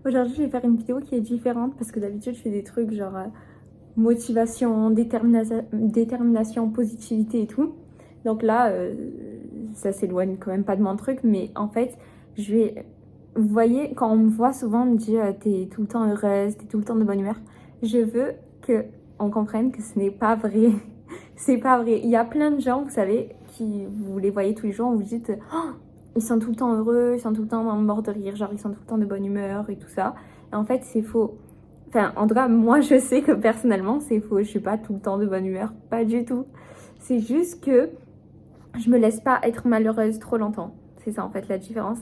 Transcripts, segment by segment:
Aujourd'hui, je vais faire une vidéo qui est différente parce que d'habitude, je fais des trucs genre motivation, détermination, positivité et tout. Donc là, ça s'éloigne quand même pas de mon truc, mais en fait, je vais... Vous voyez, quand on me voit souvent, on me dit t'es tout le temps heureuse, t'es tout le temps de bonne humeur. Je veux que on comprenne que ce n'est pas vrai. C'est pas vrai. Il y a plein de gens, vous savez, qui vous les voyez tous les jours, vous vous dites oh, ils sont tout le temps heureux, ils sont tout le temps morts de rire, genre ils sont tout le temps de bonne humeur et tout ça. Et en fait, c'est faux. Enfin, en tout cas, moi, je sais que personnellement, c'est faux. Je suis pas tout le temps de bonne humeur, pas du tout. C'est juste que je me laisse pas être malheureuse trop longtemps. C'est ça, en fait, la différence.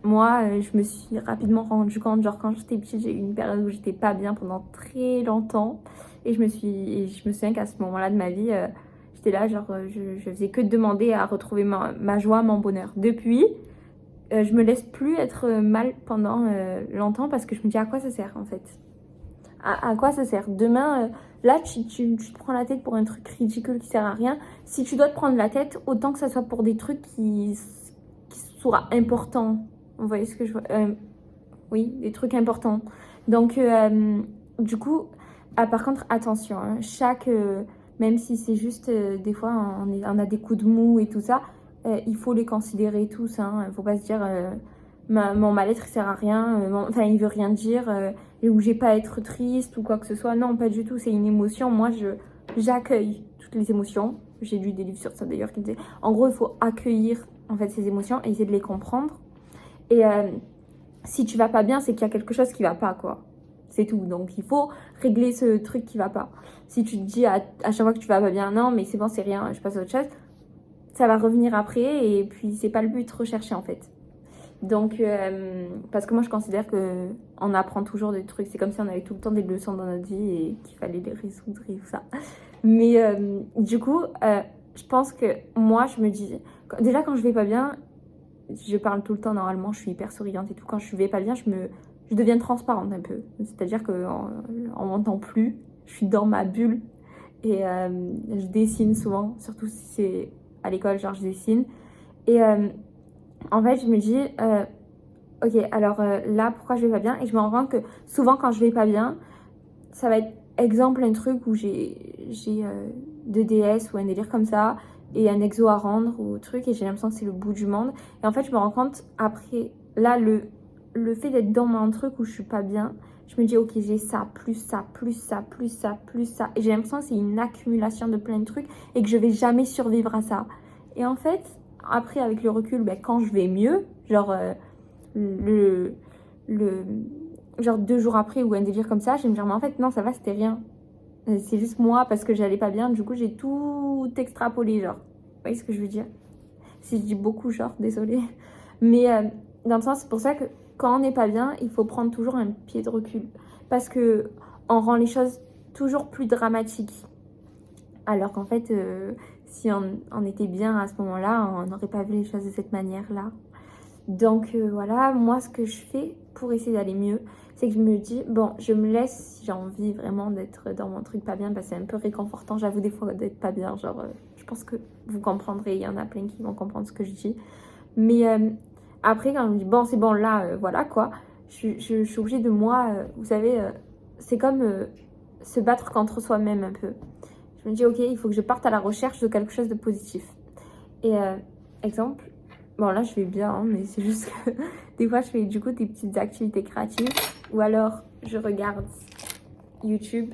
Moi, je me suis rapidement rendu compte, genre quand j'étais petite, j'ai eu une période où j'étais pas bien pendant très longtemps. Et je me souviens qu'à ce moment-là de ma vie, j'étais là, genre, je faisais que de demander à retrouver ma joie, mon bonheur. Depuis, je me laisse plus être mal pendant longtemps parce que je me dis à quoi ça sert en fait. À quoi ça sert? Demain, là, tu te prends la tête pour un truc ridicule qui sert à rien. Si tu dois te prendre la tête, autant que ça soit pour des trucs qui soient importants. Vous voyez ce que je vois? Oui, des trucs importants. Donc, du coup, par contre, attention, hein, même si c'est juste, des fois, on a des coups de mou et tout ça, il faut les considérer tous. Hein. Faut pas se dire, mon mal-être, il sert à rien, enfin, il veut rien dire, ou j'ai pas à être triste ou quoi que ce soit. Non, pas du tout, c'est une émotion. Moi, j'accueille toutes les émotions. J'ai lu des livres sur ça d'ailleurs qui disaient, en gros, il faut accueillir en fait ces émotions et essayer de les comprendre. Et si tu vas pas bien, c'est qu'il y a quelque chose qui va pas, quoi. C'est tout. Donc, il faut régler ce truc qui va pas. Si tu te dis à chaque fois que tu vas pas bien, non, mais c'est bon, c'est rien, je passe à autre chose, ça va revenir après et puis c'est pas le but recherché en fait. Donc, parce que moi je considère que on apprend toujours des trucs. C'est comme si on avait tout le temps des leçons dans notre vie et qu'il fallait les résoudre et tout ça. Mais du coup, je pense que moi je me dis, déjà quand je vais pas bien, je parle tout le temps normalement, je suis hyper souriante et tout. Quand je vais pas bien, je deviens transparente un peu. C'est-à-dire qu'on m'entend plus, je suis dans ma bulle et je dessine souvent, surtout si c'est à l'école, genre je dessine. Et en fait, je me dis, ok, alors là, pourquoi je vais pas bien? Et je me rends compte que souvent, quand je vais pas bien, ça va être exemple un truc où j'ai 2DS ou un délire comme ça et un exo à rendre ou truc et j'ai l'impression que c'est le bout du monde. Et en fait, je me rends compte après, là, le fait d'être dans mon truc où je suis pas bien, je me dis, ok, j'ai ça, plus ça, plus ça, plus ça, plus ça. Et j'ai l'impression que c'est une accumulation de plein de trucs et que je vais jamais survivre à ça. Et en fait, après, avec le recul, ben, quand je vais mieux, genre le, le, genre 2 jours après ou un délire comme ça, je vais me dire, mais en fait, non, ça va, c'était rien. C'est juste moi parce que j'allais pas bien, du coup, j'ai tout extrapolé, genre. Vous voyez ce que je veux dire? Si je dis beaucoup, genre, désolée. Mais dans le sens, c'est pour ça que quand on n'est pas bien, il faut prendre toujours un pied de recul. Parce que on rend les choses toujours plus dramatiques. Alors qu'en fait, si on était bien à ce moment-là, on n'aurait pas vu les choses de cette manière-là. Donc voilà, moi ce que je fais pour essayer d'aller mieux, c'est que je me dis, bon, je me laisse si j'ai envie vraiment d'être dans mon truc pas bien, parce que c'est un peu réconfortant, j'avoue des fois d'être pas bien, genre je pense que vous comprendrez, il y en a plein qui vont comprendre ce que je dis. Mais après quand je me dis, bon c'est bon là, voilà quoi, je suis obligée de moi, vous savez, c'est comme se battre contre soi-même un peu. Je me dis, ok, il faut que je parte à la recherche de quelque chose de positif. Et exemple, bon là je vais bien, hein, mais c'est juste que des fois je fais du coup des petites activités créatives ou alors je regarde YouTube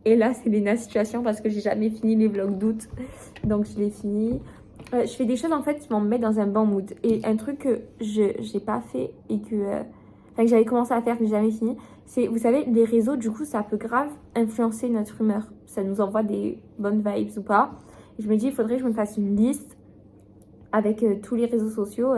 et là c'est Léna Situation parce que j'ai jamais fini les vlogs d'août donc je les finis. Je fais des choses en fait qui m'en mettent dans un bon mood et un truc que je n'ai pas fait et que j'avais commencé à faire que j'ai jamais fini, c'est, vous savez, les réseaux du coup ça peut grave influencer notre humeur, ça nous envoie des bonnes vibes ou pas. Et je me dis il faudrait que je me fasse une liste avec tous les réseaux sociaux.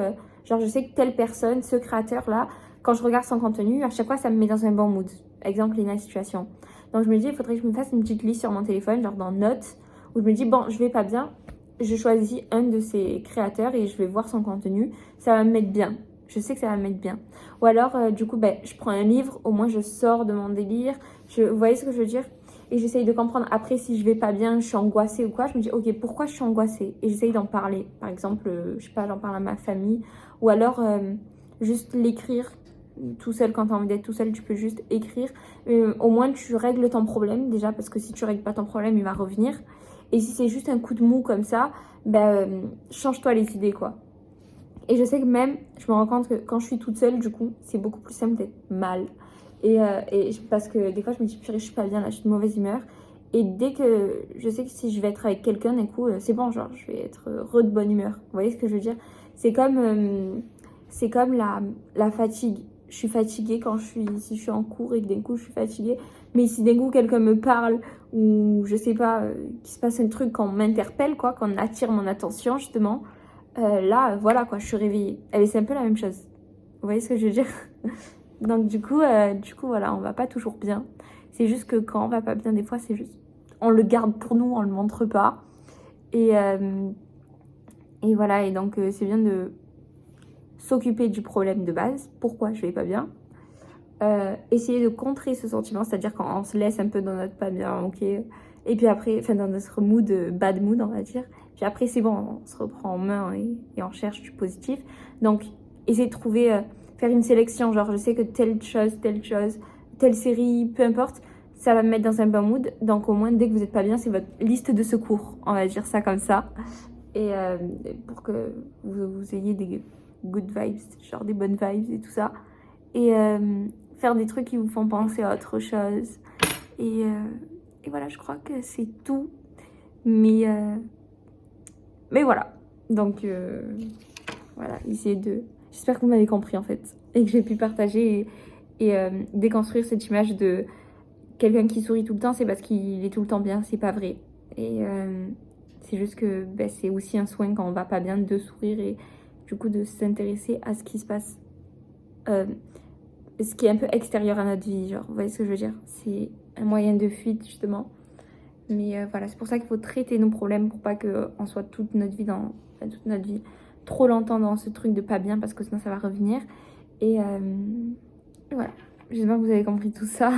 Genre, je sais que telle personne, ce créateur-là, quand je regarde son contenu, à chaque fois, ça me met dans un bon mood. Exemple, Léna Situation. Donc, je me dis, il faudrait que je me fasse une petite liste sur mon téléphone, genre dans Notes, où je me dis, bon, je vais pas bien, je choisis un de ces créateurs et je vais voir son contenu. Ça va me mettre bien. Je sais que ça va me mettre bien. Ou alors, du coup, ben, je prends un livre, au moins je sors de mon délire. Vous voyez ce que je veux dire? Et j'essaye de comprendre après si je vais pas bien, je suis angoissée ou quoi. Je me dis, ok, pourquoi je suis angoissée? Et j'essaye d'en parler. Par exemple, je sais pas, j'en parle à ma famille. Ou alors, juste l'écrire tout seul, quand tu as envie d'être tout seul, tu peux juste écrire. Au moins, tu règles ton problème déjà, parce que si tu règles pas ton problème, il va revenir. Et si c'est juste un coup de mou comme ça, change-toi les idées, quoi. Et je sais que même, je me rends compte que quand je suis toute seule, du coup, c'est beaucoup plus simple d'être mal. Parce que des fois, je me dis, purée, je suis pas bien, là, je suis de mauvaise humeur. Et dès que je sais que si je vais être avec quelqu'un, d'un coup, c'est bon, genre, je vais être de bonne humeur. Vous voyez ce que je veux dire? C'est comme la fatigue. Je suis fatiguée si je suis en cours et que d'un coup, je suis fatiguée. Mais si d'un coup, quelqu'un me parle ou je sais pas, qu'il se passe un truc, qu'on m'interpelle, quoi, qu'on attire mon attention, justement, là, voilà, quoi, je suis réveillée. Et c'est un peu la même chose. Vous voyez ce que je veux dire? Donc, du coup, voilà, on va pas toujours bien. C'est juste que quand on va pas bien, des fois, c'est juste... On le garde pour nous, on le montre pas. Et voilà, et donc c'est bien de s'occuper du problème de base. Pourquoi je vais pas bien? Essayer de contrer ce sentiment, c'est-à-dire quand on se laisse un peu dans notre pas bien, ok. Et puis après, enfin dans notre mood, bad mood, on va dire. Puis après, c'est bon, on se reprend en main et on cherche du positif. Donc, essayer de trouver, faire une sélection, genre je sais que telle chose, telle série, peu importe, ça va me mettre dans un bon mood. Donc au moins, dès que vous n'êtes pas bien, c'est votre liste de secours, on va dire ça comme ça. Et pour que vous ayez des good vibes, genre des bonnes vibes et tout ça. Et faire des trucs qui vous font penser à autre chose. Et voilà, je crois que c'est tout. Mais voilà. Donc voilà, essayez de... J'espère que vous m'avez compris en fait. Et que j'ai pu partager et déconstruire cette image de quelqu'un qui sourit tout le temps, c'est parce qu'il est tout le temps bien. C'est pas vrai. Et c'est juste que c'est aussi un soin quand on va pas bien de sourire et du coup de s'intéresser à ce qui se passe. Ce qui est un peu extérieur à notre vie, genre, vous voyez ce que je veux dire? C'est un moyen de fuite, justement. Mais voilà, c'est pour ça qu'il faut traiter nos problèmes pour pas qu'on soit toute notre vie trop longtemps dans ce truc de pas bien, parce que sinon ça va revenir. Et voilà, j'espère que vous avez compris tout ça.